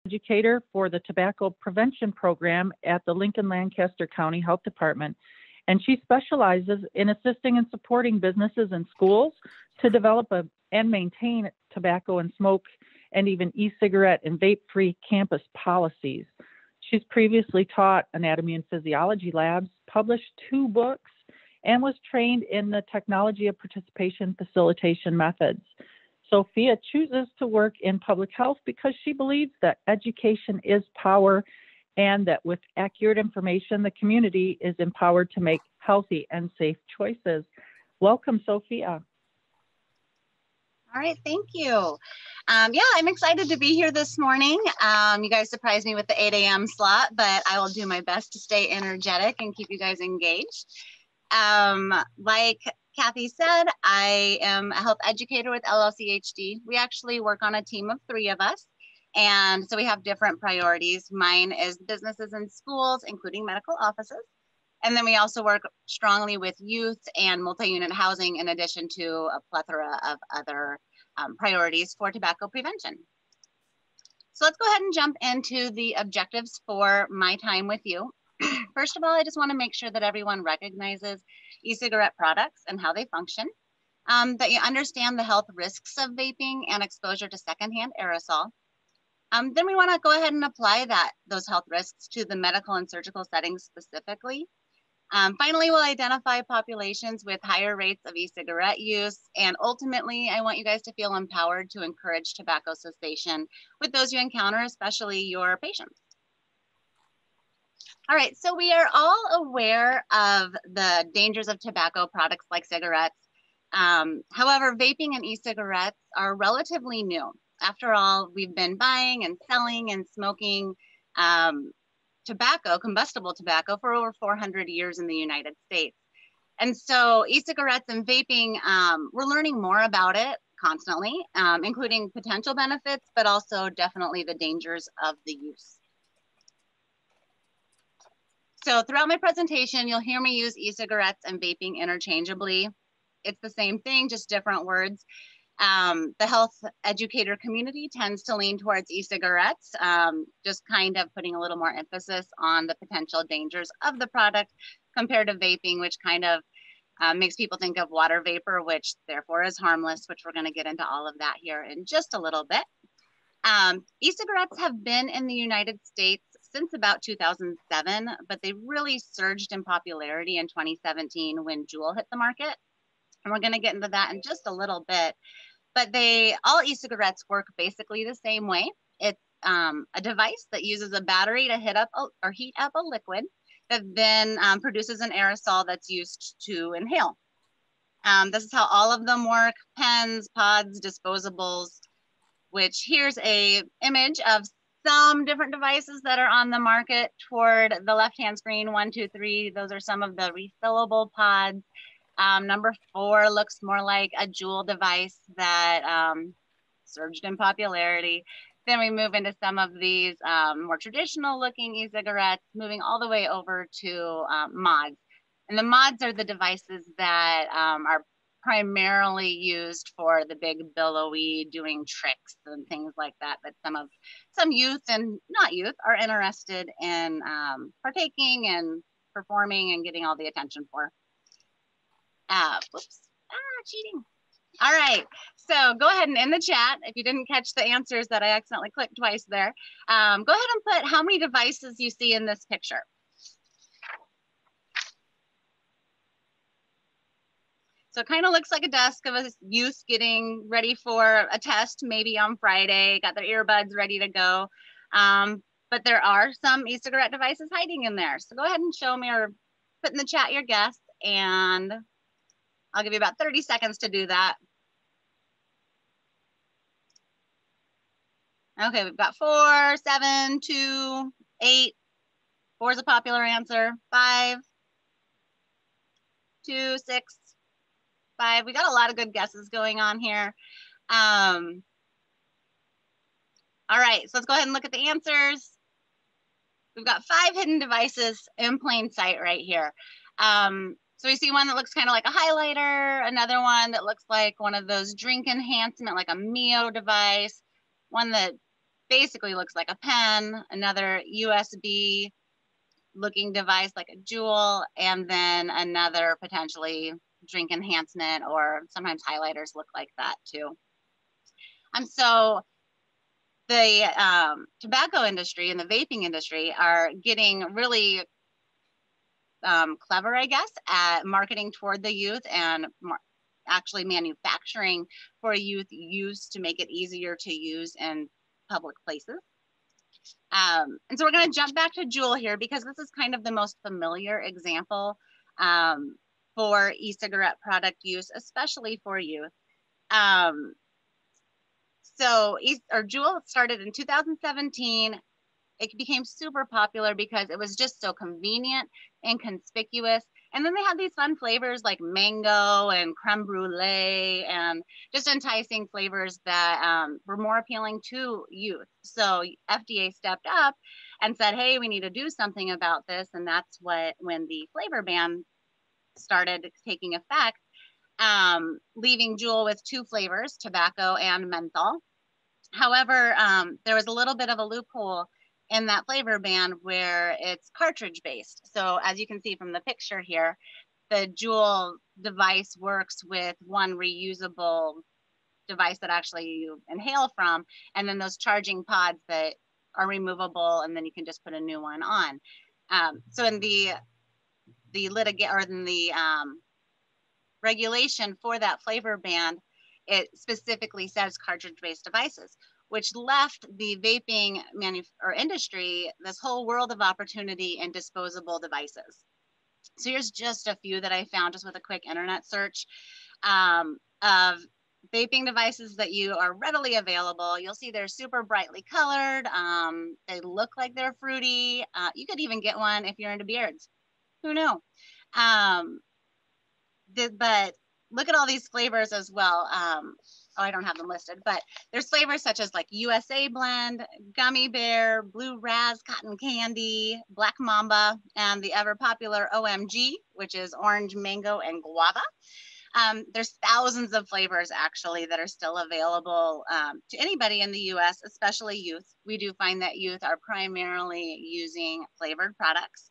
educator for the tobacco prevention program at the Lincoln-Lancaster County Health Department, and she specializes in assisting and supporting businesses and schools to develop and maintain tobacco and smoke and even e-cigarette and vape-free campus policies. She's previously taught anatomy and physiology labs, published 2 books, and was trained in the technology of participation facilitation methods. Sophia chooses to work in public health because she believes that education is power and that with accurate information, the community is empowered to make healthy and safe choices. Welcome, Sophia. All right, thank you. Yeah, I'm excited to be here this morning. You guys surprised me with the 8 a.m. slot, but I will do my best to stay energetic and keep you guys engaged. Like Kathy said, I am a health educator with LLCHD. We actually work on a team of 3 of us. And so we have different priorities. Mine is businesses and schools, including medical offices. And then we also work strongly with youth and multi-unit housing, in addition to a plethora of other priorities for tobacco prevention. So let's go ahead and jump into the objectives for my time with you. First of all, I just want to make sure that everyone recognizes e-cigarette products and how they function, that you understand the health risks of vaping and exposure to secondhand aerosol. Then we want to go ahead and apply those health risks to the medical and surgical settings specifically. Finally, we'll identify populations with higher rates of e-cigarette use. And ultimately, I want you guys to feel empowered to encourage tobacco cessation with those you encounter, especially your patients. All right, so we are all aware of the dangers of tobacco products like cigarettes. However, vaping and e-cigarettes are relatively new. After all, we've been buying and selling and smoking tobacco, combustible tobacco, for over 400 years in the United States. And so e-cigarettes and vaping, we're learning more about it constantly, including potential benefits, but also definitely the dangers of the use. So throughout my presentation, you'll hear me use e-cigarettes and vaping interchangeably. It's the same thing, just different words. The health educator community tends to lean towards e-cigarettes, just kind of putting a little more emphasis on the potential dangers of the product compared to vaping, which kind of makes people think of water vapor, which therefore is harmless, which we're going to get into all of that here in just a little bit. E-cigarettes have been in the United States since about 2007, but they really surged in popularity in 2017 when JUUL hit the market. And we're going to get into that in just a little bit. But all e-cigarettes work basically the same way. It's a device that uses a battery to heat up a liquid that then produces an aerosol that's used to inhale. This is how all of them work: pens, pods, disposables, which here's a image of some different devices that are on the market toward the left-hand screen. 1, 2, 3, those are some of the refillable pods. Number 4 looks more like a JUUL device that surged in popularity. Then we move into some of these more traditional looking e-cigarettes, moving all the way over to mods. And the mods are the devices that are primarily used for the big billowy doing tricks and things like that, that some youth and not youth are interested in partaking and performing and getting all the attention for. Cheating. All right, so go ahead and in the chat, if you didn't catch the answers that I accidentally clicked twice there, go ahead and put how many devices you see in this picture. So it kind of looks like a desk of a youth getting ready for a test, maybe on Friday, got their earbuds ready to go. But there are some e-cigarette devices hiding in there. So go ahead and show me or put in the chat your guess, and I'll give you about 30 seconds to do that. Okay, we've got 4, 7, 2, 8. 4 is a popular answer. 5, 2, 6, 5. We got a lot of good guesses going on here. All right, so let's go ahead and look at the answers. We've got 5 hidden devices in plain sight right here. So we see one that looks kind of like a highlighter, another one that looks like one of those drink enhancement, like a Mio device, one that basically looks like a pen, another USB looking device like a JUUL, and then another potentially drink enhancement, or sometimes highlighters look like that too. So the tobacco industry and the vaping industry are getting really clever, I guess, at marketing toward the youth and actually manufacturing for youth use to make it easier to use in public places. And so we're going to jump back to JUUL here because this is kind of the most familiar example for e-cigarette product use, especially for youth. So JUUL started in 2017. It became super popular because it was just so convenient and conspicuous. And then they had these fun flavors like mango and creme brulee and just enticing flavors that were more appealing to youth. So FDA stepped up and said, hey, we need to do something about this. And that's when the flavor ban started taking effect, leaving JUUL with 2 flavors, tobacco and menthol. However, there was a little bit of a loophole in that flavor ban where it's cartridge based. So as you can see from the picture here, the JUUL device works with one reusable device that actually you inhale from, and then those charging pods that are removable, and then you can just put a new one on. So in the regulation for that flavor ban, it specifically says cartridge-based devices, which left the vaping industry this whole world of opportunity in disposable devices. So here's just a few that I found just with a quick internet search of vaping devices that you are readily available. You'll see they're super brightly colored. They look like they're fruity. You could even get one if you're into beards. Who knew? But look at all these flavors as well. Oh, I don't have them listed, but there's flavors such as like USA Blend, Gummy Bear, Blue Raz, Cotton Candy, Black Mamba, and the ever popular OMG, which is Orange, Mango, and Guava. There's thousands of flavors actually that are still available to anybody in the US, especially youth. We do find that youth are primarily using flavored products.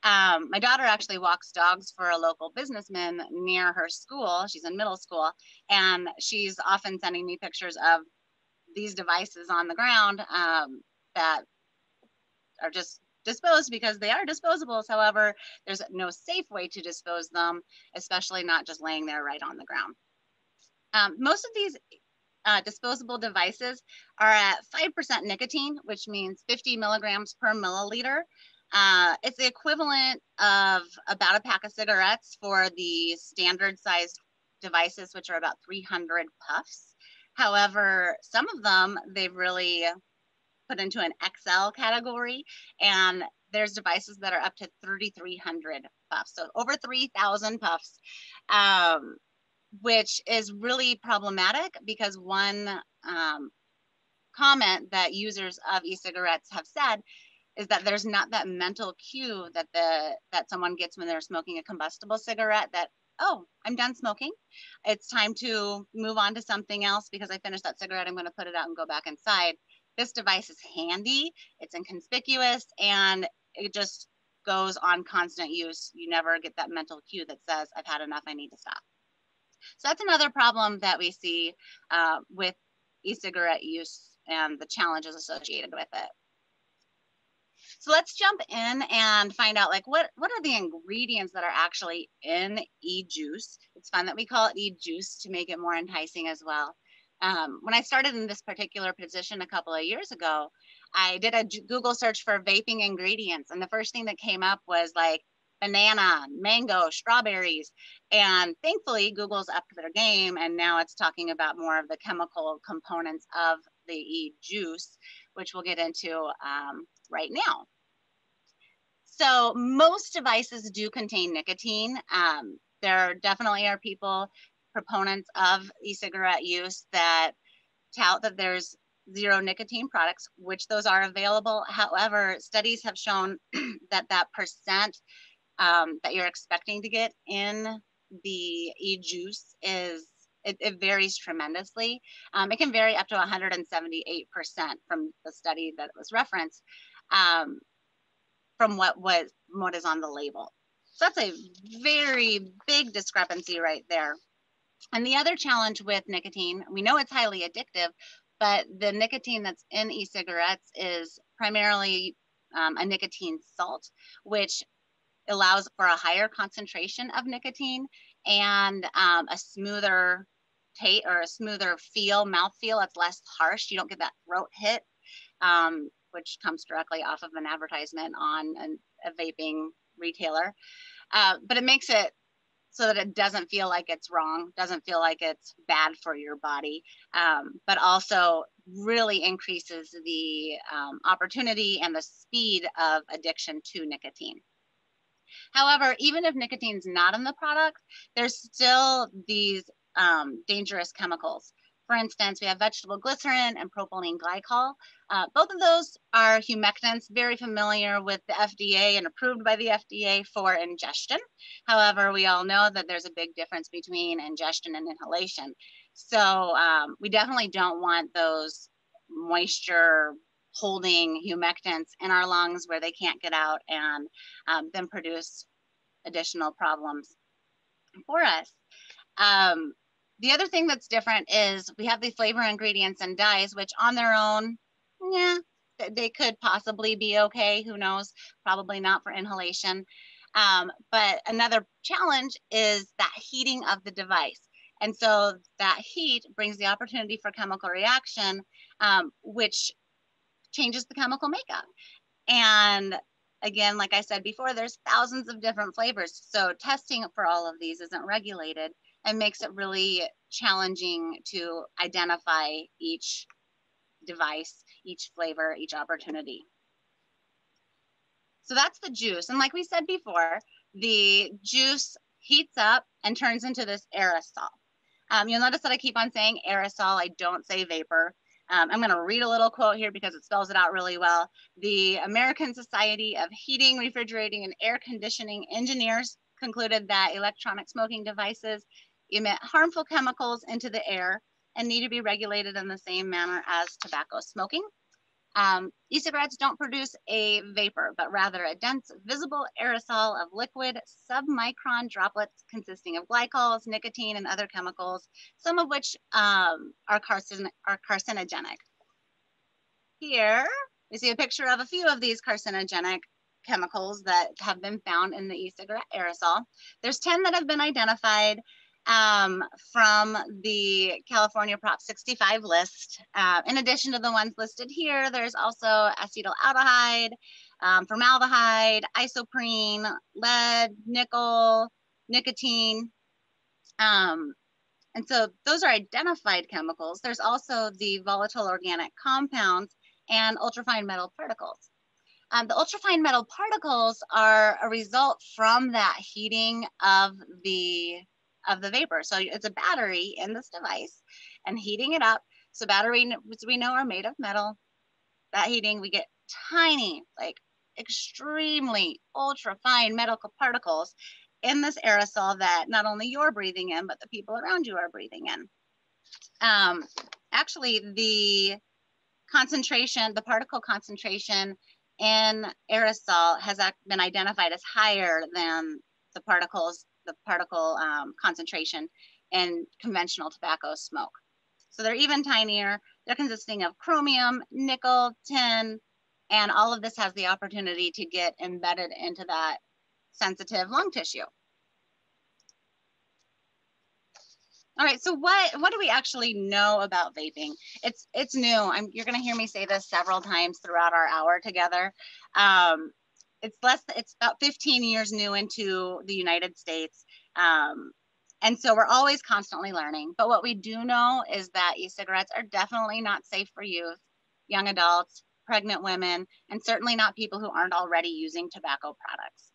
My daughter actually walks dogs for a local businessman near her school. She's in middle school, and she's often sending me pictures of these devices on the ground that are just disposed because they are disposables. However, there's no safe way to dispose them, especially not just laying there right on the ground. Most of these disposable devices are at 5% nicotine, which means 50 milligrams per milliliter. It's the equivalent of about a pack of cigarettes for the standard sized devices, which are about 300 puffs. However, some of them they've really put into an XL category, and there's devices that are up to 3,300 puffs, so over 3,000 puffs, which is really problematic because one comment that users of e-cigarettes have said is that there's not that mental cue that someone gets when they're smoking a combustible cigarette that, oh, I'm done smoking. It's time to move on to something else because I finished that cigarette. I'm going to put it out and go back inside. This device is handy, it's inconspicuous, and it just goes on constant use. You never get that mental cue that says, I've had enough, I need to stop. So that's another problem that we see with e-cigarette use and the challenges associated with it. So let's jump in and find out like what are the ingredients that are actually in e-juice. It's fun that we call it e-juice to make it more enticing as well. When I started in this particular position a couple of years ago, I did a Google search for vaping ingredients, and the first thing that came up was like banana, mango, strawberries, and thankfully Google's upped their game, and now it's talking about more of the chemical components of the e-juice, which we'll get into right now. So most devices do contain nicotine. There definitely are people, proponents of e-cigarette use, that tout that there's zero nicotine products, which those are available. However, studies have shown that that percent that you're expecting to get in the e-juice is It varies tremendously. It can vary up to 178% from the study that was referenced, from what is on the label. So that's a very big discrepancy right there. And the other challenge with nicotine, we know it's highly addictive, but the nicotine that's in e-cigarettes is primarily a nicotine salt, which allows for a higher concentration of nicotine and a smoother taste or a smoother mouth feel. It's less harsh. You don't get that throat hit, which comes directly off of an advertisement on a vaping retailer. But it makes it so that it doesn't feel like it's wrong, doesn't feel like it's bad for your body, but also really increases the opportunity and the speed of addiction to nicotine. However, even if nicotine's not in the product, there's still these dangerous chemicals. For instance, we have vegetable glycerin and propylene glycol. Both of those are humectants, very familiar with the FDA and approved by the FDA for ingestion. However, we all know that there's a big difference between ingestion and inhalation. So we definitely don't want those moisture holding humectants in our lungs where they can't get out and then produce additional problems for us. The other thing that's different is we have the flavor ingredients and dyes, which on their own, yeah, they could possibly be okay. Who knows? Probably not for inhalation. But another challenge is that heating of the device. And so that heat brings the opportunity for chemical reaction, which changes the chemical makeup. And again, like I said before, there's thousands of different flavors. So testing for all of these isn't regulated and makes it really challenging to identify each device, each flavor, each opportunity. So that's the juice. And like we said before, the juice heats up and turns into this aerosol. You'll notice that I keep on saying aerosol. I don't say vapor. I'm going to read a little quote here because it spells it out really well. The American Society of Heating, Refrigerating, and Air Conditioning Engineers concluded that electronic smoking devices emit harmful chemicals into the air and need to be regulated in the same manner as tobacco smoking. E-cigarettes don't produce a vapor, but rather a dense, visible aerosol of liquid submicron droplets consisting of glycols, nicotine, and other chemicals, some of which are carcinogenic. Here, we see a picture of a few of these carcinogenic chemicals that have been found in the e-cigarette aerosol. There's 10 that have been identified from the California Prop 65 list. In addition to the ones listed here, there's also acetaldehyde, formaldehyde, isoprene, lead, nickel, nicotine. And so those are identified chemicals. There's also the volatile organic compounds and ultrafine metal particles. The ultrafine metal particles are a result from that heating of the vapor. So it's a battery in this device and heating it up. So batteries, we know, are made of metal. That heating, we get tiny, like extremely ultra fine medical particles in this aerosol that not only you're breathing in, but the people around you are breathing in. Actually, the concentration, the particle concentration in aerosol has been identified as higher than the particle concentration in conventional tobacco smoke. So they're even tinier. They're consisting of chromium, nickel, tin, and all of this has the opportunity to get embedded into that sensitive lung tissue. All right, so what do we actually know about vaping? It's new. You're going to hear me say this several times throughout our hour together. It's about 15 years new into the United States. And so we're always constantly learning. But what we do know is that e-cigarettes are definitely not safe for youth, young adults, pregnant women, and certainly not people who aren't already using tobacco products.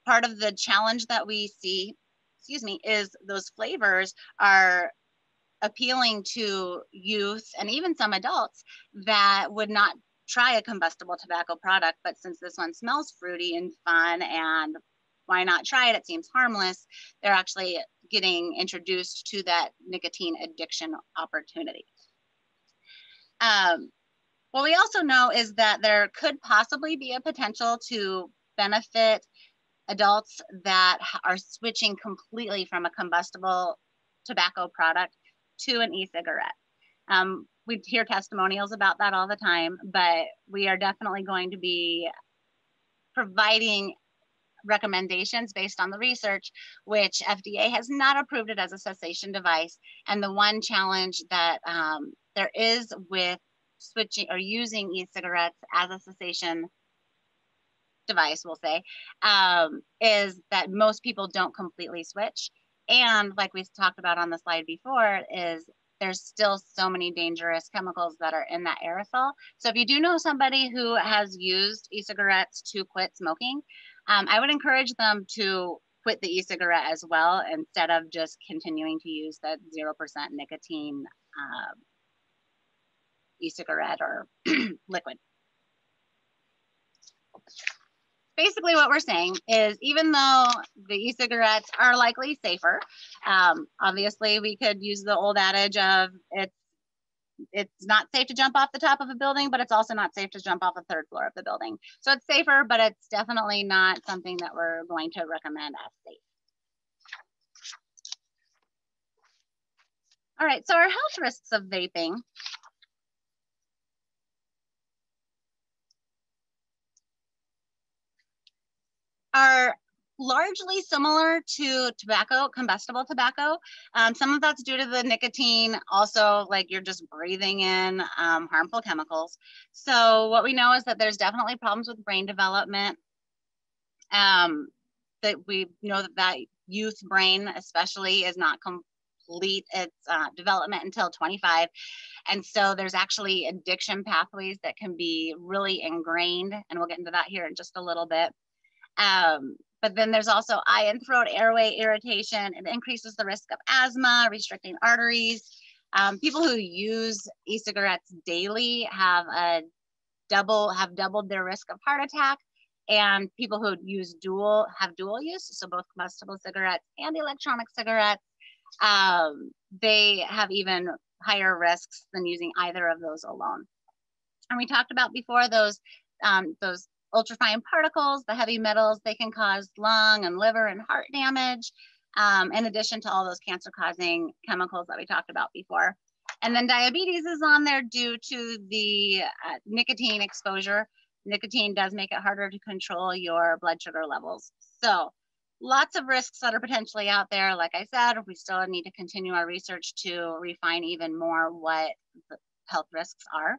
Part of the challenge that we see, is those flavors are appealing to youth and even some adults that would not try a combustible tobacco product, but since this one smells fruity and fun and why not try it? It seems harmless. They're actually getting introduced to that nicotine addiction opportunity. What we also know is that there could possibly be a potential to benefit adults that are switching completely from a combustible tobacco product to an e-cigarette. We hear testimonials about that all the time, but we are definitely going to be providing recommendations based on the research, which FDA has not approved it as a cessation device. And the one challenge that there is with switching or using e-cigarettes as a cessation device, we'll say, is that most people don't completely switch. And like we talked about on the slide before, is there's still so many dangerous chemicals that are in that aerosol. So if you do know somebody who has used e-cigarettes to quit smoking, I would encourage them to quit the e-cigarette as well, instead of just continuing to use that 0% nicotine e-cigarette or liquid. Basically what we're saying is, even though the e-cigarettes are likely safer, obviously we could use the old adage of it's not safe to jump off the top of a building, but it's also not safe to jump off the third floor of the building. So it's safer, but it's definitely not something that we're going to recommend as safe. All right, so our health risks of vaping. Are largely similar to tobacco, combustible tobacco. Some of that's due to the nicotine, also like you're just breathing in harmful chemicals. So what we know is that there's definitely problems with brain development. That we know that youth brain especially is not complete its development until 25. And so there's actually addiction pathways that can be really ingrained, and we'll get into that here in just a little bit. But then there's also eye and throat airway irritation. It increases the risk of asthma, restricting arteries. People who use e-cigarettes daily have doubled their risk of heart attack. And people who use have dual use, so both combustible cigarettes and electronic cigarettes, they have even higher risks than using either of those alone. And we talked about before those ultrafine particles, the heavy metals, they can cause lung and liver and heart damage, in addition to all those cancer-causing chemicals that we talked about before. And then diabetes is on there due to the nicotine exposure. Nicotine does make it harder to control your blood sugar levels. So lots of risks that are potentially out there. Like I said, we still need to continue our research to refine even more what the health risks are.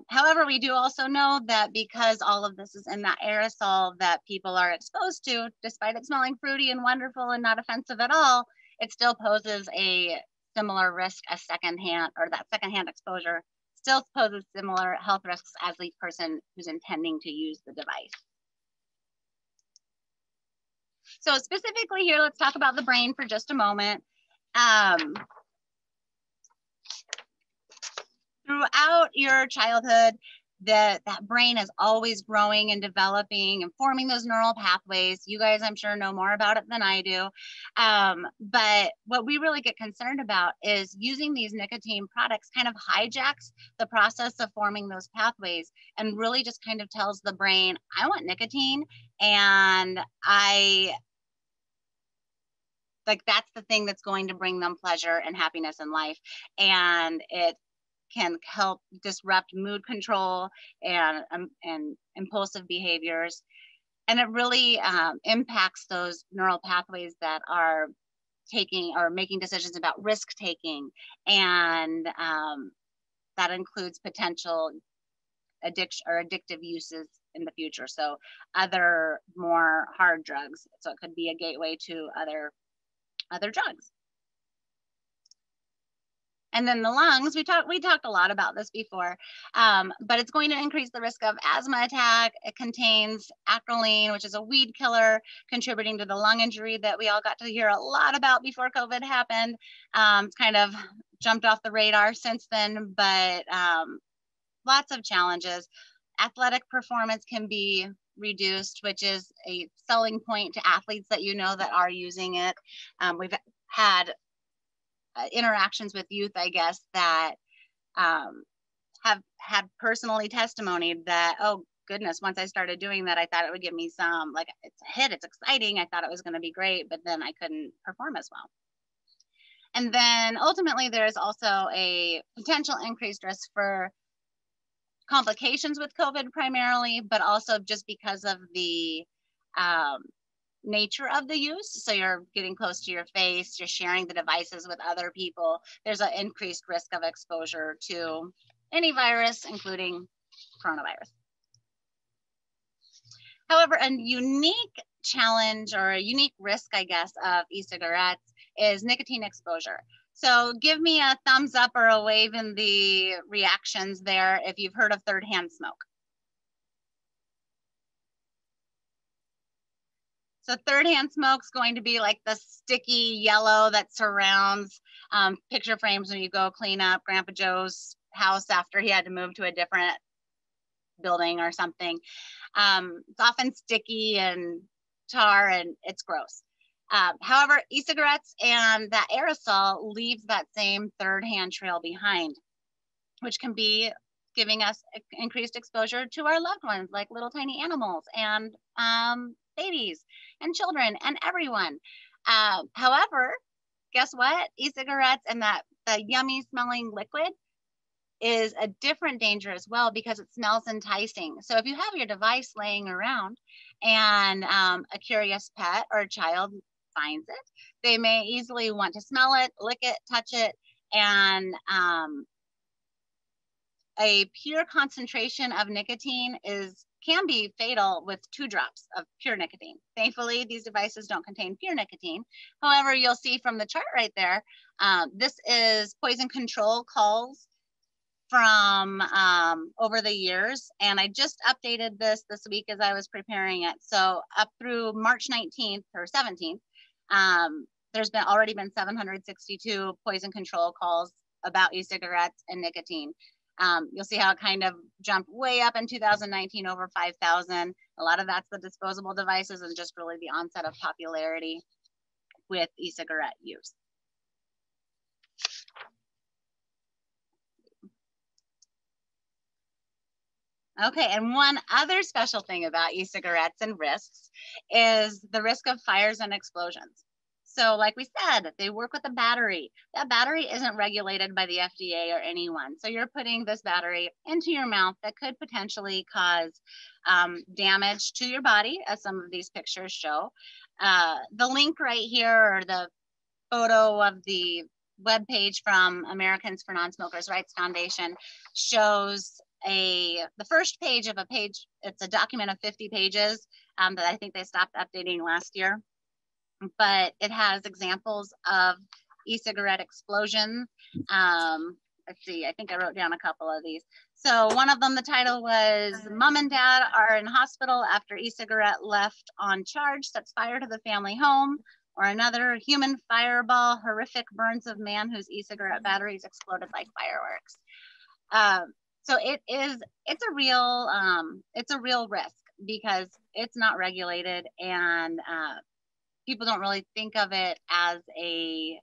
However, we do also know that because all of this is in that aerosol that people are exposed to, despite it smelling fruity and wonderful and not offensive at all, it still poses a similar risk as secondhand exposure still poses similar health risks as the person who's intending to use the device. So specifically here, let's talk about the brain for just a moment. Throughout your childhood, that brain is always growing and developing and forming those neural pathways. You guys, I'm sure, know more about it than I do. But what we really get concerned about is using these nicotine products kind of hijacks the process of forming those pathways and really just kind of tells the brain, I want nicotine, and that's the thing that's going to bring them pleasure and happiness in life. And it can help disrupt mood control and impulsive behaviors. And it really impacts those neural pathways that are making decisions about risk taking. And that includes potential addiction or addictive uses in the future. So other more hard drugs. So it could be a gateway to other drugs. And then the lungs, we talked a lot about this before, but it's going to increase the risk of asthma attack. It contains acrolein, which is a weed killer, contributing to the lung injury that we all got to hear a lot about before COVID happened. It's kind of jumped off the radar since then, but lots of challenges. Athletic performance can be reduced, which is a selling point to athletes that you know that are using it. We've had interactions with youth, I guess, that have had personally testimonied that, oh goodness, once I started doing that, I thought it would give me some, like, it's a hit, it's exciting, I thought it was going to be great, but then I couldn't perform as well. And then ultimately there's also a potential increased risk for complications with COVID primarily, but also just because of the nature of the use. So you're getting close to your face, you're sharing the devices with other people. There's an increased risk of exposure to any virus, including coronavirus. However, a unique challenge or a unique risk, I guess, of e-cigarettes is nicotine exposure. So give me a thumbs up or a wave in the reactions there if you've heard of third-hand smoke. So third-hand smoke's going to be like the sticky yellow that surrounds picture frames when you go clean up Grandpa Joe's house after he had to move to a different building or something. It's often sticky and tar, and it's gross. However, e-cigarettes and that aerosol leaves that same third-hand trail behind, which can be giving us increased exposure to our loved ones, like little tiny animals and babies and children and everyone. However, guess what? E-cigarettes and the yummy smelling liquid is a different danger as well, because it smells enticing. So if you have your device laying around and a curious pet or a child finds it, they may easily want to smell it, lick it, touch it, and a pure concentration of nicotine can be fatal with 2 drops of pure nicotine. Thankfully, these devices don't contain pure nicotine. However, you'll see from the chart right there, this is poison control calls from over the years, and I just updated this week as I was preparing it. So up through March 19th or 17th, there's already been 762 poison control calls about e-cigarettes and nicotine. You'll see how it kind of jumped way up in 2019, over 5,000. A lot of that's the disposable devices and just really the onset of popularity with e-cigarette use. Okay, and one other special thing about e-cigarettes and risks is the risk of fires and explosions. So like we said, they work with a battery. That battery isn't regulated by the FDA or anyone. So you're putting this battery into your mouth that could potentially cause damage to your body, as some of these pictures show. The link right here, or the photo of the webpage from Americans for Non-Smokers' Rights Foundation, shows the first page of a page. It's a document of 50 pages that I think they stopped updating last year, but it has examples of e-cigarette explosions. Let's see, I think I wrote down a couple of these. So one of them, the title was "Mom and Dad are in hospital after e-cigarette left on charge sets fire to the family home." Or another, "Human fireball, horrific burns of man whose e-cigarette batteries exploded like fireworks." So it's a real risk, because it's not regulated, and people don't really think of it as a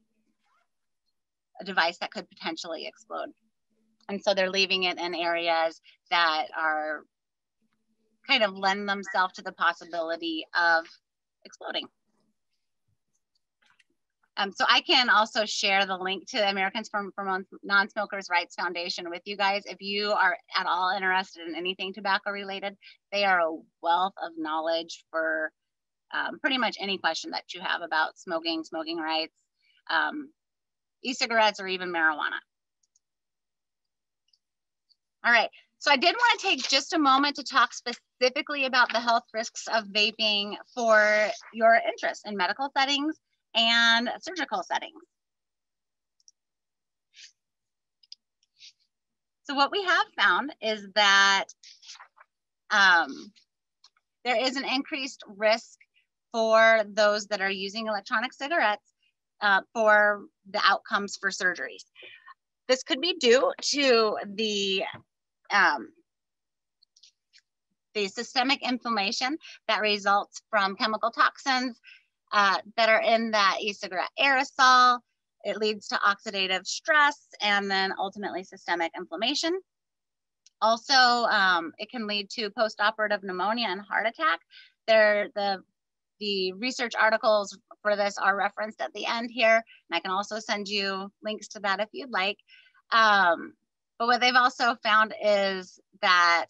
device that could potentially explode. And so they're leaving it in areas that are kind of lend themselves to the possibility of exploding. So I can also share the link to Americans for Non-Smokers' Rights Foundation with you guys. If you are at all interested in anything tobacco related, they are a wealth of knowledge for pretty much any question that you have about smoking, smoking rights, e-cigarettes, or even marijuana. All right, so I did want to take just a moment to talk specifically about the health risks of vaping for your interest in medical settings and surgical settings. So what we have found is that there is an increased risk for those that are using electronic cigarettes for the outcomes for surgeries. This could be due to the the systemic inflammation that results from chemical toxins that are in that e-cigarette aerosol. It leads to oxidative stress and then ultimately systemic inflammation. Also, it can lead to post-operative pneumonia and heart attack. The research articles for this are referenced at the end here, and I can also send you links to that if you'd like. But what they've also found is that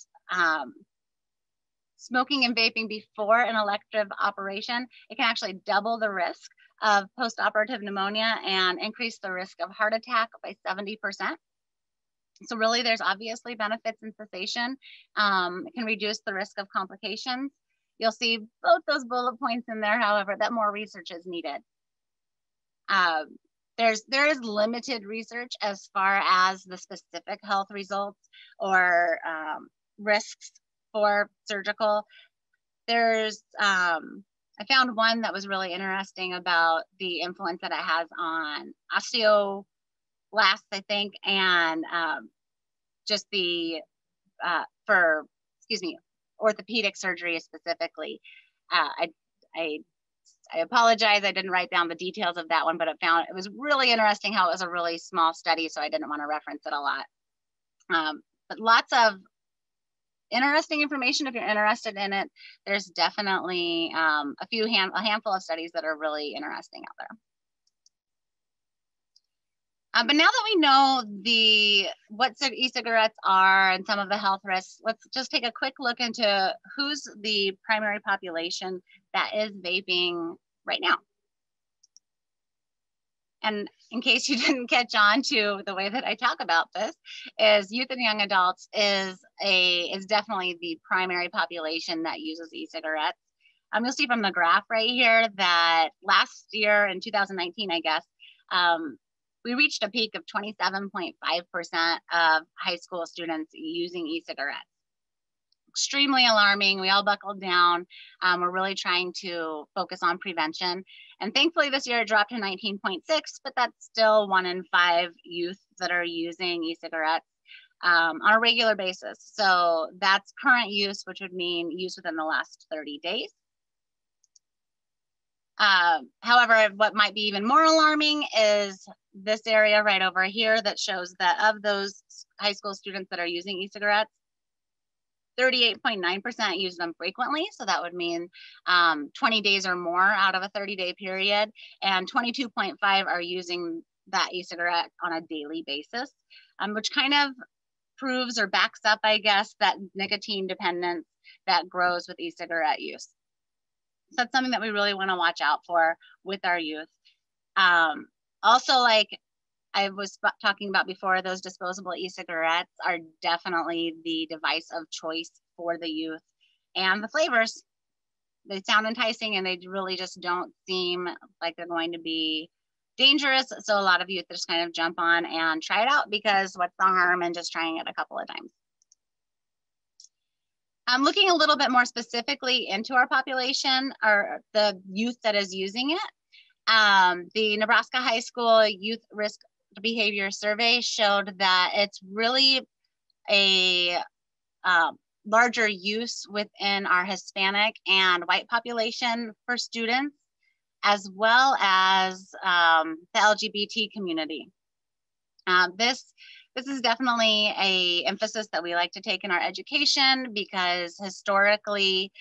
smoking and vaping before an elective operation, it can actually double the risk of post-operative pneumonia and increase the risk of heart attack by 70%. So really, there's obviously benefits in cessation. It can reduce the risk of complications. You'll see both those bullet points in there, however, that more research is needed. There is limited research as far as the specific health results or risks for surgical. I found one that was really interesting about the influence that it has on osteoblasts, I think, and just orthopedic surgery specifically. I apologize, I didn't write down the details of that one, but it was really interesting how it was a really small study, so I didn't want to reference it a lot. But lots of interesting information if you're interested in it. There's definitely a handful of studies that are really interesting out there. But now that we know what e-cigarettes are and some of the health risks, let's just take a quick look into who's the primary population that is vaping right now. And in case you didn't catch on to the way that I talk about this, is youth and young adults is definitely the primary population that uses e-cigarettes. You'll see from the graph right here that last year in 2019, I guess, we reached a peak of 27.5% of high school students using e-cigarettes. Extremely alarming. We all buckled down. We're really trying to focus on prevention. And thankfully this year it dropped to 19.6, but that's still 1 in 5 youth that are using e-cigarettes on a regular basis. So that's current use, which would mean use within the last 30 days. However, what might be even more alarming is this area right over here that shows that of those high school students that are using e-cigarettes, 38.9% use them frequently. So that would mean 20 days or more out of a 30-day period, and 22.5 are using that e-cigarette on a daily basis, which kind of proves or backs up, I guess, that nicotine dependence that grows with e-cigarette use. So that's something that we really want to watch out for with our youth. Also, like I was talking about before, those disposable e-cigarettes are definitely the device of choice for the youth. And the flavors, they sound enticing and they really just don't seem like they're going to be dangerous. So a lot of youth just kind of jump on and try it out because what's the harm in just trying it a couple of times? I'm looking a little bit more specifically into our population or the youth that is using it. The Nebraska High School Youth Risk Behavior Survey showed that it's really a larger use within our Hispanic and white population for students, as well as the LGBT community. This is definitely an emphasis that we like to take in our education because historically,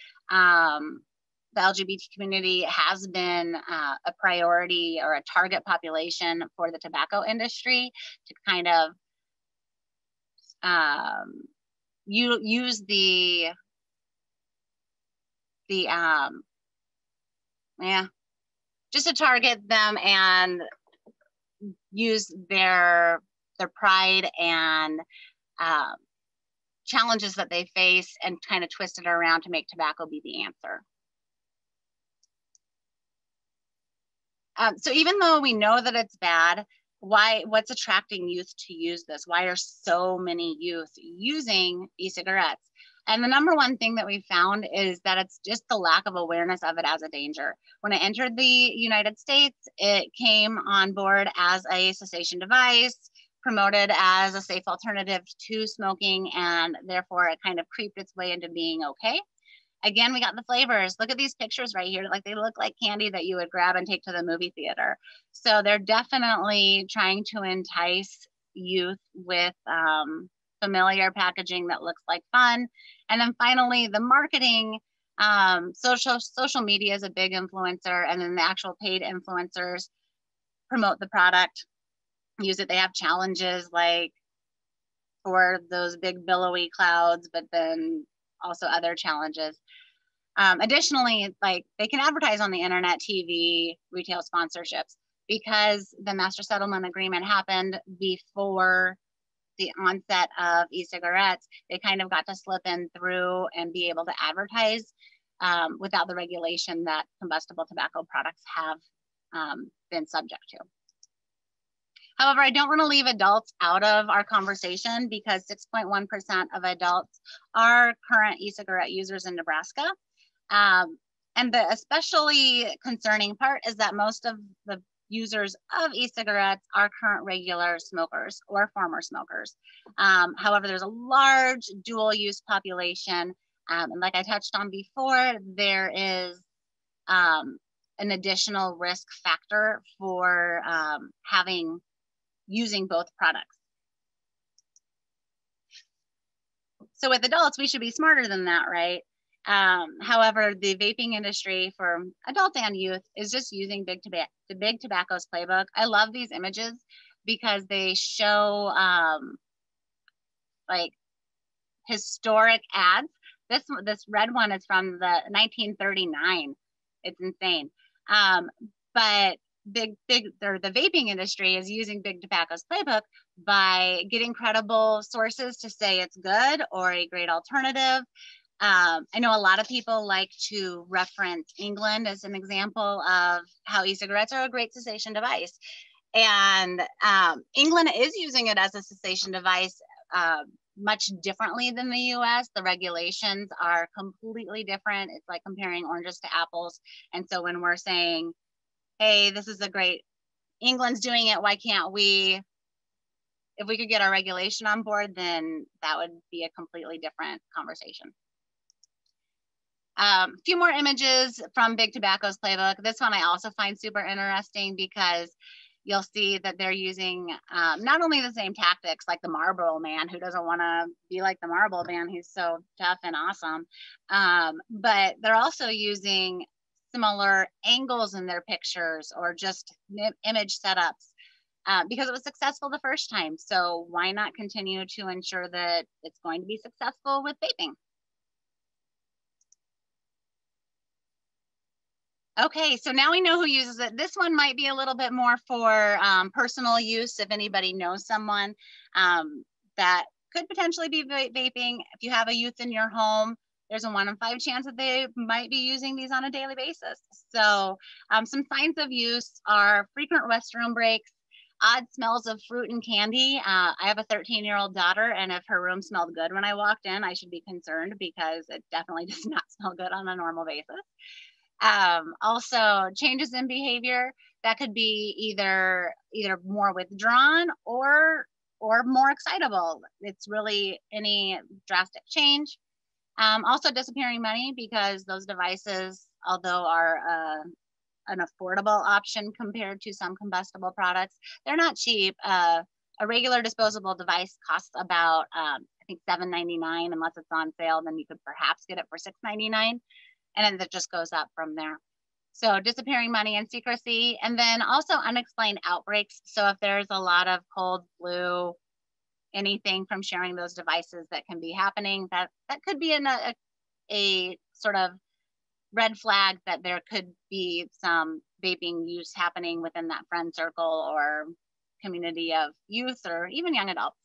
the LGBT community has been a priority or a target population for the tobacco industry to kind of use just to target them and use their pride and challenges that they face and kind of twist it around to make tobacco be the answer. So even though we know that it's bad, what's attracting youth to use this? Why are so many youth using e-cigarettes? And the number one thing that we found is that it's just the lack of awareness of it as a danger. When it entered the United States, it came on board as a cessation device promoted as a safe alternative to smoking, and therefore it kind of creeped its way into being okay. Again, we got the flavors. Look at these pictures right here. Like, they look like candy that you would grab and take to the movie theater. So they're definitely trying to entice youth with familiar packaging that looks like fun. And then finally, the marketing. Social media is a big influencer, and then the actual paid influencers promote the product, use it. They have challenges like for those big billowy clouds, but then also other challenges. Additionally, like, they can advertise on the internet, TV, retail sponsorships, because the master settlement agreement happened before the onset of e-cigarettes. They kind of got to slip in through and be able to advertise without the regulation that combustible tobacco products have been subject to. However, I don't want to leave adults out of our conversation, because 6.1% of adults are current e-cigarette users in Nebraska. And the especially concerning part is that most of the users of e-cigarettes are current regular smokers or former smokers. However, there's a large dual use population. And like I touched on before, there is an additional risk factor for using both products. So with adults, we should be smarter than that, right? However, the vaping industry for adults and youth is just using Big Tobacco's playbook. I love these images because they show like historic ads. This red one is from the 1939. It's insane. But the vaping industry is using Big Tobacco's playbook by getting credible sources to say it's good or a great alternative. I know a lot of people like to reference England as an example of how e-cigarettes are a great cessation device. And England is using it as a cessation device much differently than the US. The regulations are completely different. It's like comparing oranges to apples. And so when we're saying, hey, this is a great, England's doing it, why can't we? If we could get our regulation on board, then that would be a completely different conversation. A few more images from Big Tobacco's playbook. This one I also find super interesting because you'll see that they're using not only the same tactics like the Marlboro Man, who doesn't want to be like the Marlboro Man, he's so tough and awesome, but they're also using similar angles in their pictures or just image setups because it was successful the first time. So why not continue to ensure that it's going to be successful with vaping? Okay, so now we know who uses it. This one might be a little bit more for personal use. If anybody knows someone that could potentially be vaping, if you have a youth in your home, there's a 1 in 5 chance that they might be using these on a daily basis. So some signs of use are frequent restroom breaks, odd smells of fruit and candy. I have a 13-year-old daughter, and if her room smelled good when I walked in, I should be concerned because it definitely does not smell good on a normal basis. Also changes in behavior that could be either more withdrawn or more excitable. It's really any drastic change. Also disappearing money, because those devices, although are an affordable option compared to some combustible products, they're not cheap. A regular disposable device costs about I think $7.99, unless it's on sale, then you could perhaps get it for $6.99. And then that just goes up from there. So disappearing money and secrecy, and then also unexplained outbreaks. So if there's a lot of cold, flu, anything from sharing those devices that can be happening, that could be a sort of red flag that there could be some vaping use happening within that friend circle or community of youth or even young adults.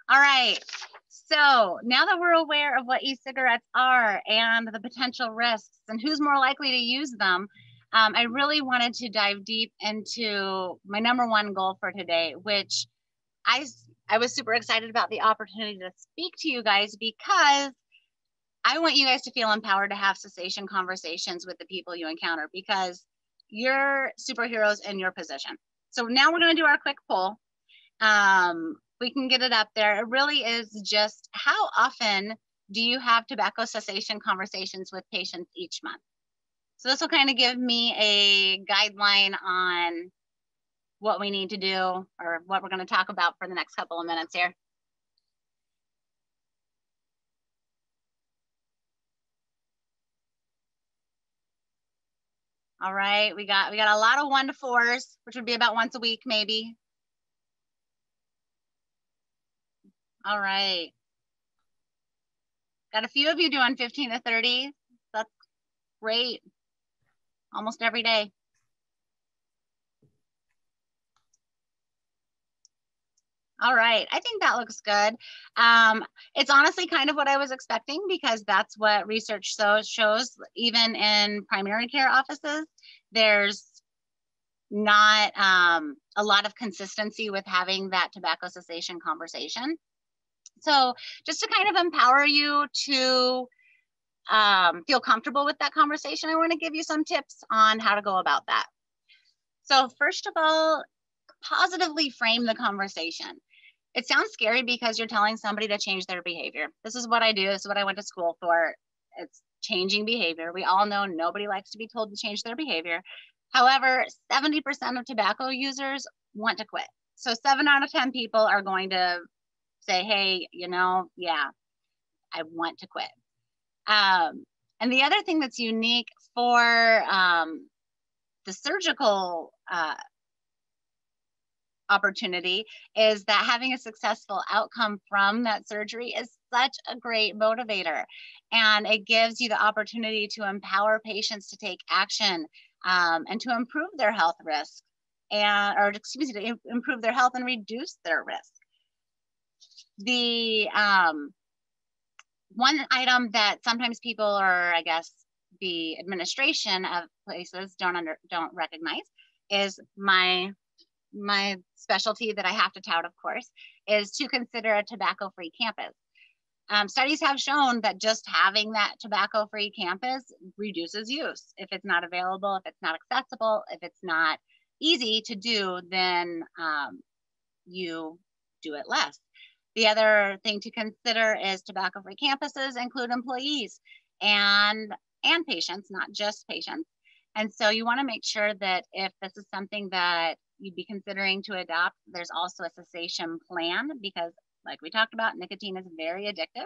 All right. So now that we're aware of what e-cigarettes are and the potential risks and who's more likely to use them, I really wanted to dive deep into my #1 goal for today, which I was super excited about the opportunity to speak to you guys, because I want you guys to feel empowered to have cessation conversations with the people you encounter, because you're superheroes in your position. So now we're going to do our quick poll. We can get it up there. It really is just, how often do you have tobacco cessation conversations with patients each month? So this will kind of give me a guideline on what we need to do, or what we're going to talk about for the next couple of minutes here. All right, we got a lot of 1 to 4s, which would be about once a week, maybe. All right. Got a few of you doing 15 to 30. That's great. Almost every day. All right, I think that looks good. It's honestly kind of what I was expecting, because that's what research shows. Even in primary care offices, there's not a lot of consistency with having that tobacco cessation conversation. So just to kind of empower you to feel comfortable with that conversation, I want to give you some tips on how to go about that. So first of all, positively frame the conversation. It sounds scary because you're telling somebody to change their behavior. This is what I do. This is what I went to school for. It's changing behavior. We all know nobody likes to be told to change their behavior. However, 70% of tobacco users want to quit. So 7 out of 10 people are going to say, hey, you know, yeah, I want to quit. And the other thing that's unique for the surgical opportunity is that having a successful outcome from that surgery is such a great motivator. And it gives you the opportunity to empower patients to take action and to improve their health risk, to improve their health and reduce their risk. The one item that sometimes people, or I guess the administration of places don't recognize, is my specialty that I have to tout, of course, is to consider a tobacco-free campus. Studies have shown that just having that tobacco-free campus reduces use. If it's not available, if it's not accessible, if it's not easy to do, then you do it less. The other thing to consider is tobacco-free campuses include employees and patients, not just patients. And so you want to make sure that if this is something that you'd be considering to adopt, there's also a cessation plan, because like we talked about, nicotine is very addictive.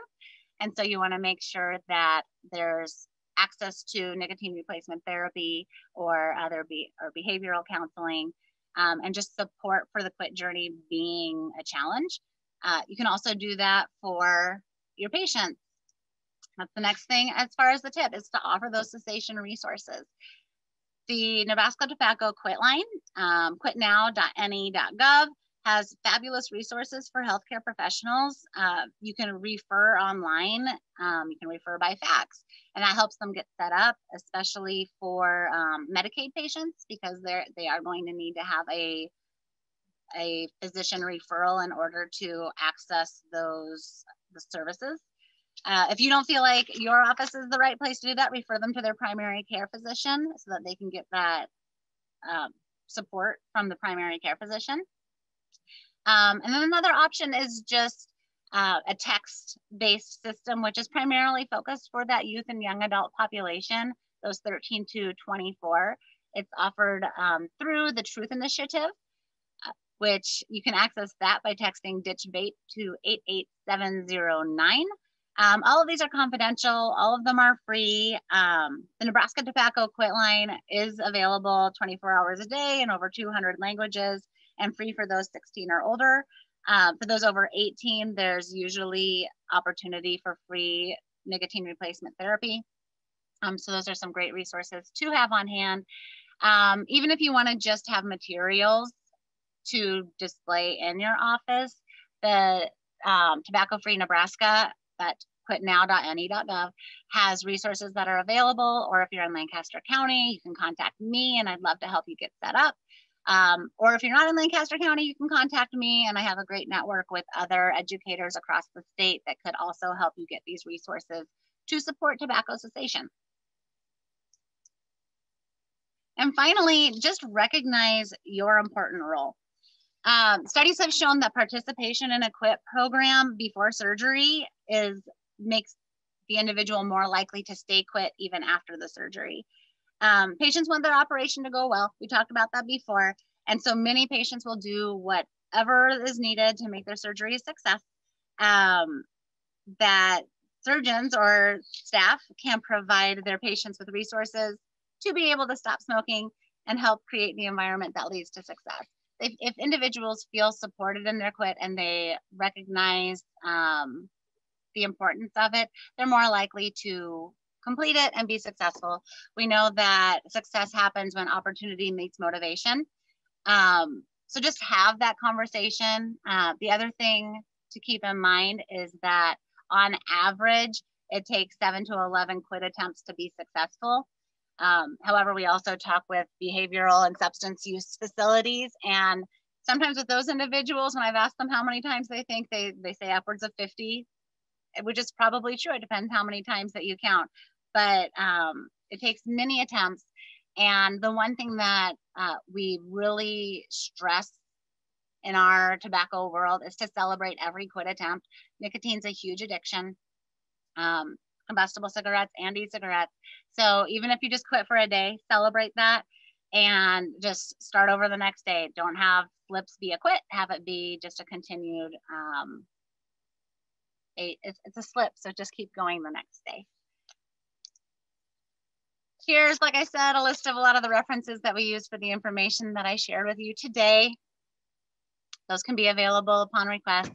And so you want to make sure that there's access to nicotine replacement therapy or other behavioral counseling, and just support for the quit journey being a challenge. You can also do that for your patients. That's the next thing as far as the tip, is to offer those cessation resources. The Nebraska Tobacco Quit Line, quitnow.ne.gov, has fabulous resources for healthcare professionals. You can refer online, you can refer by fax, and that helps them get set up, especially for Medicaid patients, because they are going to need to have a physician referral in order to access the services. If you don't feel like your office is the right place to do that, refer them to their primary care physician so that they can get that support from the primary care physician. And then another option is just a text-based system, which is primarily focused for that youth and young adult population, those 13 to 24. It's offered through the Truth Initiative, which you can access that by texting Ditch Vape to 88709. All of these are confidential. All of them are free. The Nebraska Tobacco Quit Line is available 24 hours a day in over 200 languages and free for those 16 or older. For those over 18, there's usually opportunity for free nicotine replacement therapy. So those are some great resources to have on hand. Even if you want to just have materials to display in your office, the Tobacco Free Nebraska at quitnow.ne.gov has resources that are available, or if you're in Lancaster County, you can contact me and I'd love to help you get set up. Or if you're not in Lancaster County, you can contact me, and I have a great network with other educators across the state that could also help you get these resources to support tobacco cessation. And finally, just recognize your important role. Studies have shown that participation in a quit program before surgery makes the individual more likely to stay quit even after the surgery. Patients want their operation to go well. We talked about that before. And so many patients will do whatever is needed to make their surgery a success. That surgeons or staff can provide their patients with resources to be able to stop smoking and help create the environment that leads to success. If individuals feel supported in their quit and they recognize the importance of it, they're more likely to complete it and be successful. We know that success happens when opportunity meets motivation. So just have that conversation. The other thing to keep in mind is that on average, it takes 7 to 11 quit attempts to be successful. However, we also talk with behavioral and substance use facilities, and sometimes with those individuals, when I've asked them how many times they think, they say upwards of 50, which is probably true. It depends how many times that you count, but it takes many attempts. And the one thing that we really stress in our tobacco world is to celebrate every quit attempt. Nicotine's a huge addiction. Combustible cigarettes and e-cigarettes. So even if you just quit for a day, celebrate that and just start over the next day. Don't have slips be a quit, have it be just a continued, it's a slip, so just keep going the next day. Here's, like I said, a list of a lot of the references that we use for the information that I shared with you today. Those can be available upon request.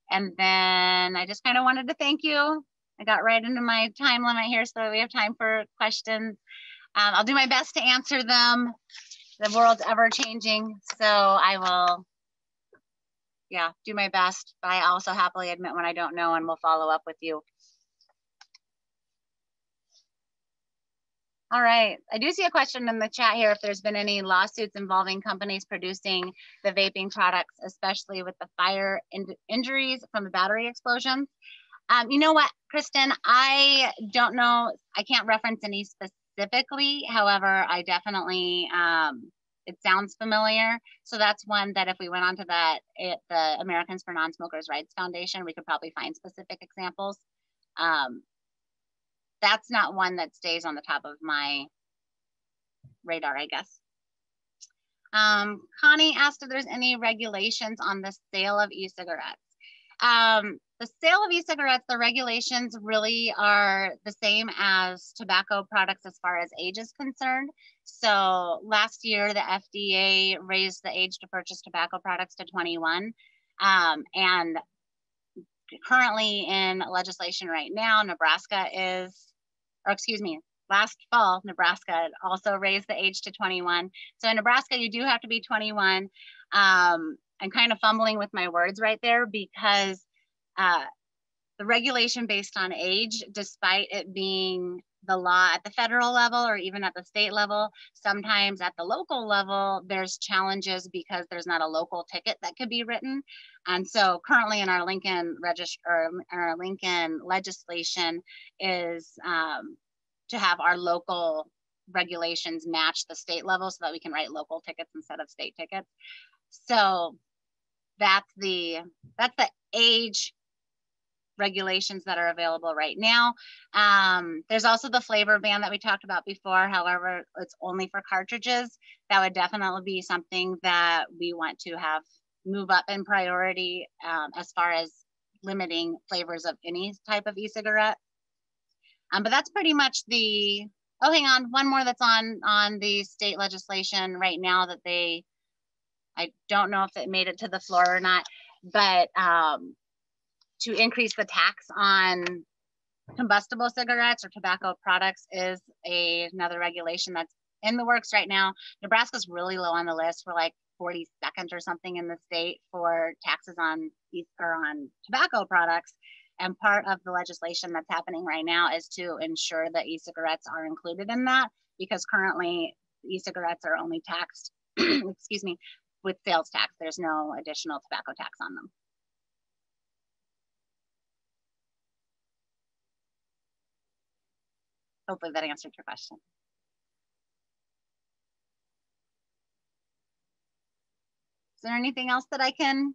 And then I just kind of wanted to thank you. I got right into my time limit here so that we have time for questions. I'll do my best to answer them. The world's ever changing, so I will, do my best. But I also happily admit when I don't know, and we'll follow up with you. All right, I do see a question in the chat here if there's been any lawsuits involving companies producing the vaping products, especially with the fire injuries from the battery explosions. You know what, Kristen, I don't know, I can't reference any specifically. However, I definitely, it sounds familiar. So that's one that if we went on to that, the Americans for Non-Smokers' Rights Foundation, we could probably find specific examples. That's not one that stays on the top of my radar, I guess. Connie asked if there's any regulations on the sale of e-cigarettes. The sale of e-cigarettes, the regulations really are the same as tobacco products as far as age is concerned. So last year, the FDA raised the age to purchase tobacco products to 21. And currently in legislation right now, Nebraska is, or excuse me, last fall, Nebraska also raised the age to 21. So in Nebraska, you do have to be 21. I'm kind of fumbling with my words right there because the regulation based on age, despite it being the law at the federal level or even at the state level, sometimes at the local level, there's challenges because there's not a local ticket that could be written. And so currently in our Lincoln legislation is to have our local regulations match the state level so that we can write local tickets instead of state tickets. So that's the age regulations that are available right now. There's also the flavor ban that we talked about before. However, it's only for cartridges. That would definitely be something that we want to have move up in priority as far as limiting flavors of any type of e-cigarette. But that's pretty much the, oh, hang on, one more that's on the state legislation right now that I don't know if it made it to the floor or not, but to increase the tax on combustible cigarettes or tobacco products is another regulation that's in the works right now. Nebraska's really low on the list. We're like 42nd or something in the state for taxes on tobacco products. And part of the legislation that's happening right now is to ensure that e-cigarettes are included in that, because currently e-cigarettes are only taxed, excuse me, with sales tax. There's no additional tobacco tax on them. Hopefully that answered your question. there anything else that I can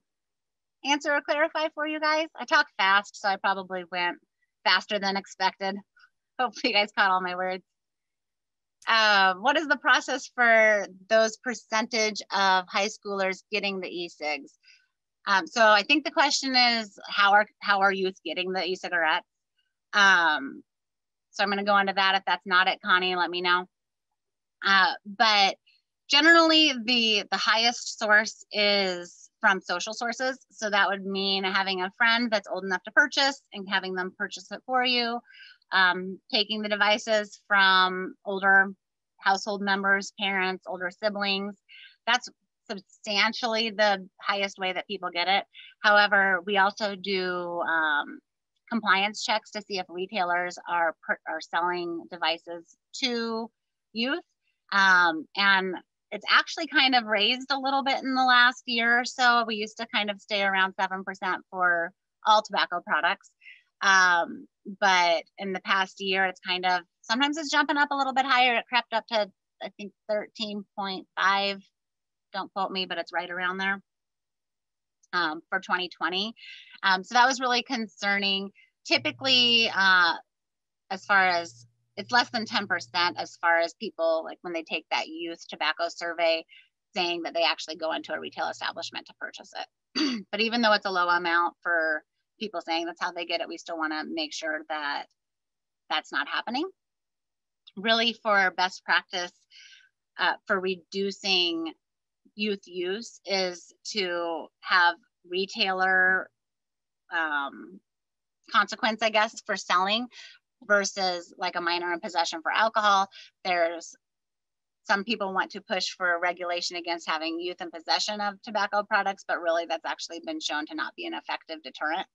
answer or clarify for you guys? I talk fast, so I probably went faster than expected. Hopefully you guys caught all my words. What is the process for those percentage of high schoolers getting the e-cigs? So I think the question is, how are youth getting the e-cigarettes? So I'm going to go into that. If that's not it, Connie, let me know. But generally, the highest source is from social sources. So that would mean having a friend that's old enough to purchase and having them purchase it for you. Taking the devices from older household members, parents, older siblings. That's substantially the highest way that people get it. However, we also do compliance checks to see if retailers are selling devices to youth. And it's actually kind of raised a little bit in the last year or so. We used to kind of stay around 7% for all tobacco products. But in the past year, it's kind of, sometimes it's jumping up a little bit higher. It crept up to, I think, 13.5. Don't quote me, but it's right around there for 2020. So that was really concerning. Typically, as far as, it's less than 10% as far as people, like when they take that youth tobacco survey, saying that they actually go into a retail establishment to purchase it. But even though it's a low amount for people saying that's how they get it, we still want to make sure that that's not happening. Really, for best practice for reducing youth use is to have retailer consequence, I guess, for selling versus like a minor in possession for alcohol. There's some people want to push for regulation against having youth in possession of tobacco products, but really that's actually been shown to not be an effective deterrent.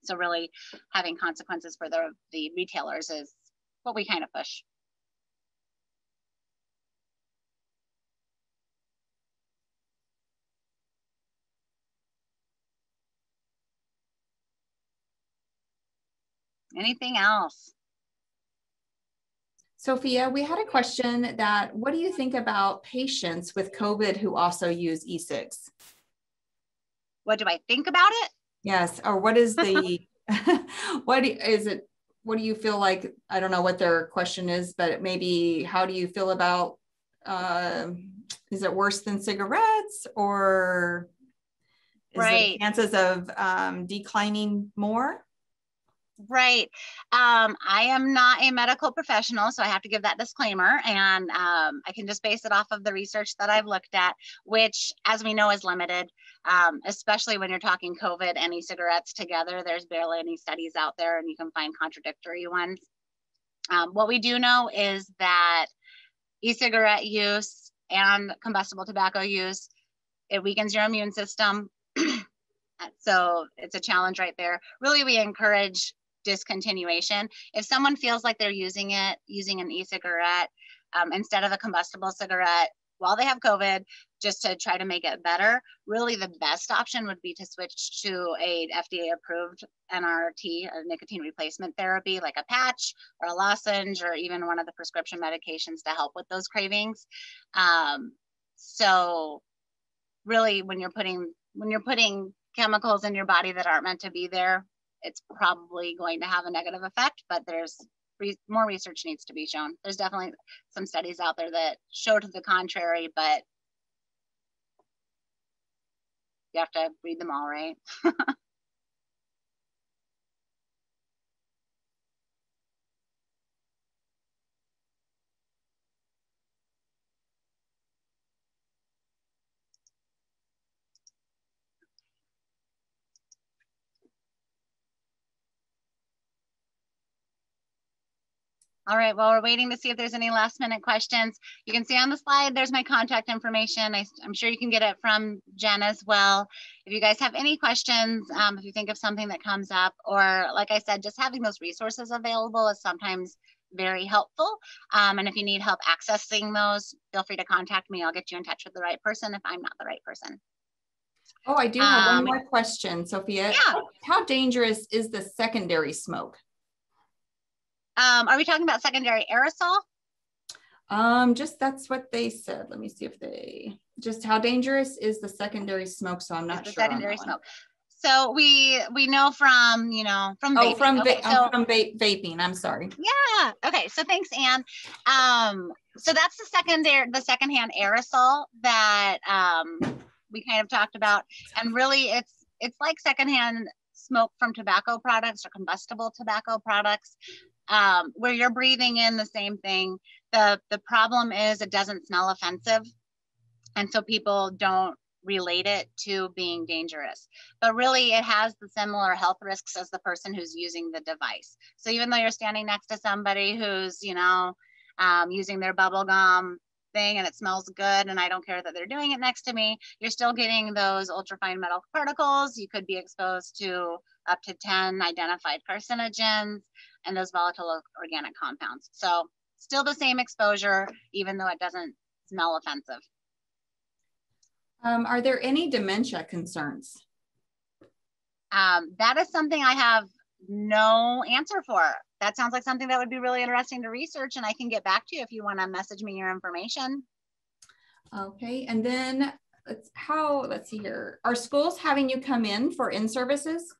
So really having consequences for the retailers is what we kind of push. Anything else? Sophia, we had a question that, what do you think about patients with COVID who also use e-cigs? What do I think about it? Yes, or what is the, what do you feel like, I don't know what their question is, but maybe how do you feel about, is it worse than cigarettes, or is the chances of declining more? Right. I am not a medical professional, so I have to give that disclaimer. And I can just base it off of the research that I've looked at, which, as we know, is limited, especially when you're talking COVID and e-cigarettes together. There's barely any studies out there, and you can find contradictory ones. What we do know is that e-cigarette use and combustible tobacco use, it weakens your immune system. So it's a challenge right there. Really, we encourage discontinuation. If someone feels like they're using an e-cigarette instead of a combustible cigarette while they have COVID, just to try to make it better, really the best option would be to switch to a FDA approved NRT, a nicotine replacement therapy, like a patch or a lozenge, or even one of the prescription medications to help with those cravings. So really, when you're putting chemicals in your body that aren't meant to be there, it's probably going to have a negative effect, but there's more research needs to be shown. There's definitely some studies out there that show to the contrary, but you have to read them all, right? All right, well, we're waiting to see if there's any last minute questions. You can see on the slide, there's my contact information. I'm sure you can get it from Jen as well. If you guys have any questions, if you think of something that comes up, or like I said, just having those resources available is sometimes very helpful. And if you need help accessing those, feel free to contact me. I'll get you in touch with the right person if I'm not the right person. Oh, I do have one more question, Sophia. Yeah. How dangerous is the secondary smoke? Are we talking about secondary aerosol? Just that's what they said. Let me see if they just how dangerous is the secondary smoke. So I'm not sure. Secondary smoke. So we know from, you know, from vaping. From vaping. I'm sorry. Yeah. Okay. So thanks, Anne. So that's the secondhand aerosol that we kind of talked about, and really it's like secondhand smoke from tobacco products or combustible tobacco products, where you're breathing in the same thing. The problem is it doesn't smell offensive, and so people don't relate it to being dangerous, but really it has the similar health risks as the person who's using the device. So even though you're standing next to somebody who's, you know, using their bubble gum thing and it smells good, and I don't care that they're doing it next to me, you're still getting those ultrafine metal particles. You could be exposed to up to 10 identified carcinogens and those volatile organic compounds. So still the same exposure, even though it doesn't smell offensive. Are there any dementia concerns? That is something I have no answer for. That sounds like something that would be really interesting to research, and I can get back to you if you want to message me your information. Okay, and then let's see here. Are schools having you come in for in-services?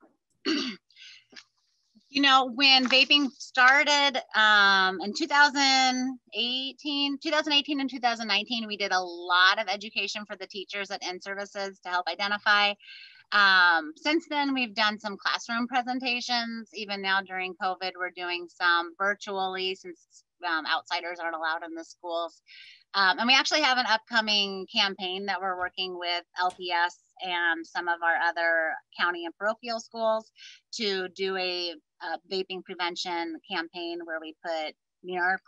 You know, when vaping started in 2018 and 2019, we did a lot of education for the teachers at in-services to help identify. Since then, we've done some classroom presentations. Even now during COVID, we're doing some virtually, since outsiders aren't allowed in the schools. And we actually have an upcoming campaign that we're working with LPS and some of our other county and parochial schools to do a vaping prevention campaign where we put mirror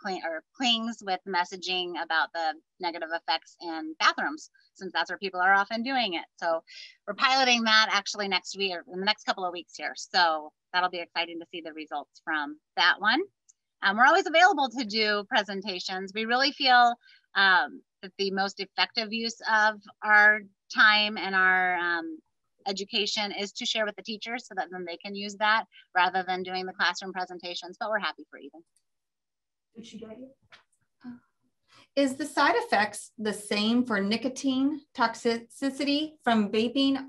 clings with messaging about the negative effects in bathrooms, since that's where people are often doing it. So we're piloting that actually next week, or in the next couple of weeks here. So that'll be exciting to see the results from that one. We're always available to do presentations. We really feel that the most effective use of our time and our education is to share with the teachers so that then they can use that rather than doing the classroom presentations, but we're happy for either. Did she get you? Is the side effects the same for nicotine toxicity from vaping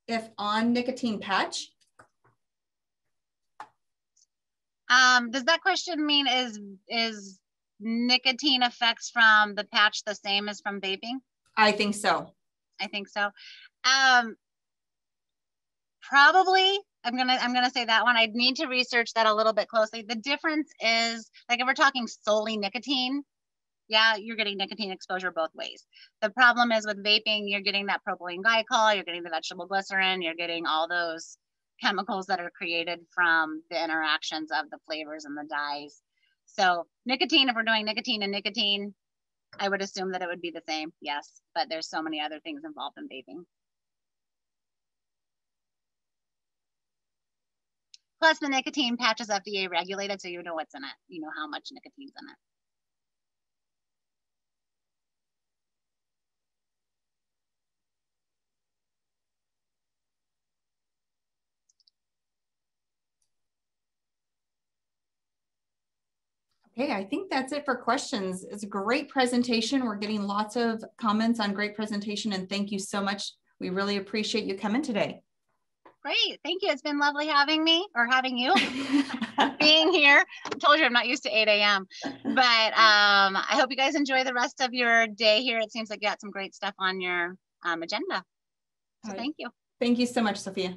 if on nicotine patch? Does that question mean is nicotine effects from the patch the same as from vaping? I think so. I think so. Probably. I'm gonna say that one. I'd need to research that a little bit closely. The difference is, like, if we're talking solely nicotine, yeah, you're getting nicotine exposure both ways. The problem is with vaping, you're getting that propylene glycol, you're getting the vegetable glycerin, you're getting all those chemicals that are created from the interactions of the flavors and the dyes. So nicotine, if we're doing nicotine and nicotine, I would assume that it would be the same, yes, but there's so many other things involved in vaping. Plus the nicotine patch is FDA regulated, so you know what's in it. You know how much nicotine's in it. Okay, I think that's it for questions. It's a great presentation. We're getting lots of comments on great presentation, and thank you so much. We really appreciate you coming today. Great, thank you. It's been lovely having me, or having you, being here. I told you I'm not used to 8 a.m. But I hope you guys enjoy the rest of your day here. It seems like you got some great stuff on your agenda. So thank you. Thank you so much, Sophia.